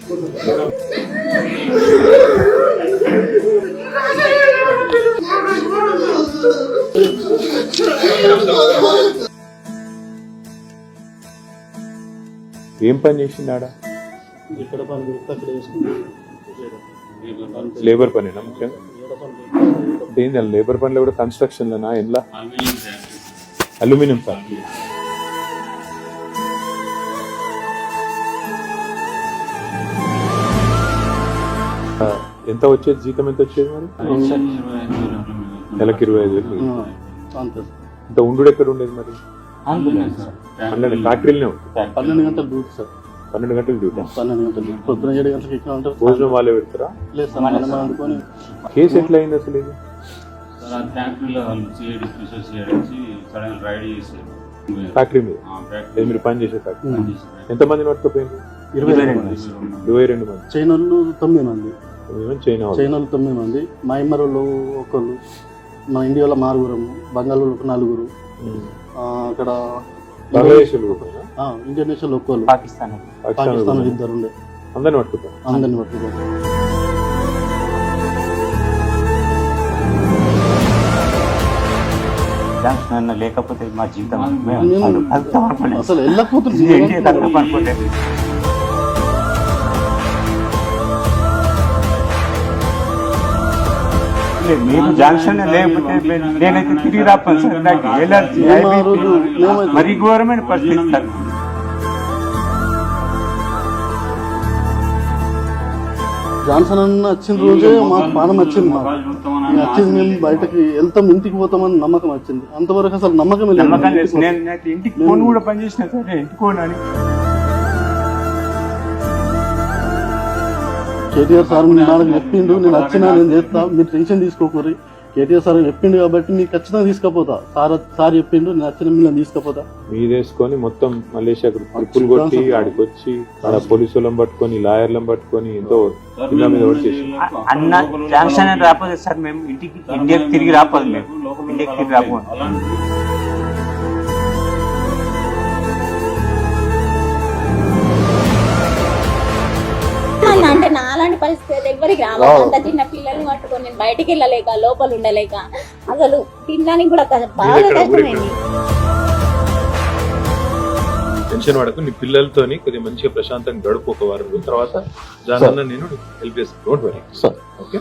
ఏం పని చేసింది ఆడ? ఇక్కడ పని అక్కడ చేసుకుంటాం. లేబర్ పనేనా ముఖ్యంగా? ఏంది లేబర్ పనిలో కూడా కన్స్ట్రక్షన్ లోనా? ఎలా? Aluminium factory. ఎంత వచ్చేది జీతం? ఎంత వచ్చేది మరి? నెలకి 25,000. ఇంత ఉండు ఎక్కడ ఉండేది మరి? ఫ్యాక్టరీలోనే ఉంటుంది. 12 గంటల డ్యూటీ సార్. 12 గంటలు డ్యూటీ. 12 గంటలు. పొద్దున 7 గంటలకు ఎక్కడ ఉంటారు. భోజనం వాళ్ళే పెడతారా? లేదు సార్, మనం అనుకొని. కేసు ఎట్లా అయింది అసలు ఇది? ఫ్యాక్టరీ మీద మీరు పని చేసే ఫ్యాక్టరీ. ఎంతమందిని పట్టుకుపోయింది? 22 మంది. చైనాలు 9 మంది. చైనాలు 9 మంది. మయన్మార్ వాళ్ళు ఒకళ్ళు, మన ఇండియాలో 4, బంగాల్ వాళ్ళు 4, అక్కడ ఇండోనేషియాలో ఒక్కళ్ళు, పాకిస్తాన్ 2 ఉండే. అందరిని పట్టుకుంటారు. లేకపోతే మా జీవితం అసలు వెళ్ళకపోతుంది. మీరు జంక్షన్ లేకపోతే నేనైతే తిరిగి రాపాను సార్. నాకు ఎలర్జీ, మరీ ఘోరమైన పరిస్థితి సార్. జాన్సన్ అన్న వచ్చిన రోజే మాకు పానం వచ్చింది. మాకు వచ్చింది, మేము బయటకి వెళ్తాం, ఇంటికి పోతామని నమ్మకం వచ్చింది. అంతవరకు అసలు నమ్మకం లేదు. ఇంటికి ఫోన్ కూడా పనిచేసిన సార్, ఇంటికి అని. కేటీఆర్ సార్ నాకు చెప్పిండు, నేను వచ్చినా నేను చేస్తా, మీరు టెన్షన్ తీసుకోకూరి. కేటీఆర్ సార్ చెప్పిండు కాబట్టి మీకు ఖచ్చితంగా తీసుకుపోతా. సార్ చెప్పిండు, నేను వచ్చిన మిమ్మల్ని తీసుకుపోతా. మీదేసుకొని మొత్తం మలేషియా ట్రిప్పులు కొట్టి ఆడికి వచ్చి ఆడ పోలీసులను పట్టుకొని లాయర్లను పట్టుకొని ఎంతో మీద అన్న శాంక్షన్ రాకపోతే సార్ మేము ఇండియాకి తిరిగి రాపోదు. మేము ఇండియాకి తిరిగి రాపోదు. అంటే నాలాంటి పరిస్థితి ఎవరికి రావాలి. అంత చిన్న పిల్లల్ని పట్టుకొని నేను బయటికి వెళ్ళలేక, లోపల ఉండలేక, అసలు తినడానికి కూడా బాగా కష్టమైంది. టెన్షన్ పడకు, నీ పిల్లలతోని కొద్దిగా మంచిగా ప్రశాంతంగా గడుపు. ఒక వారం తర్వాత జానన్న నేను హెల్ప్ చేస్తాను. Don't worry. ఓకే.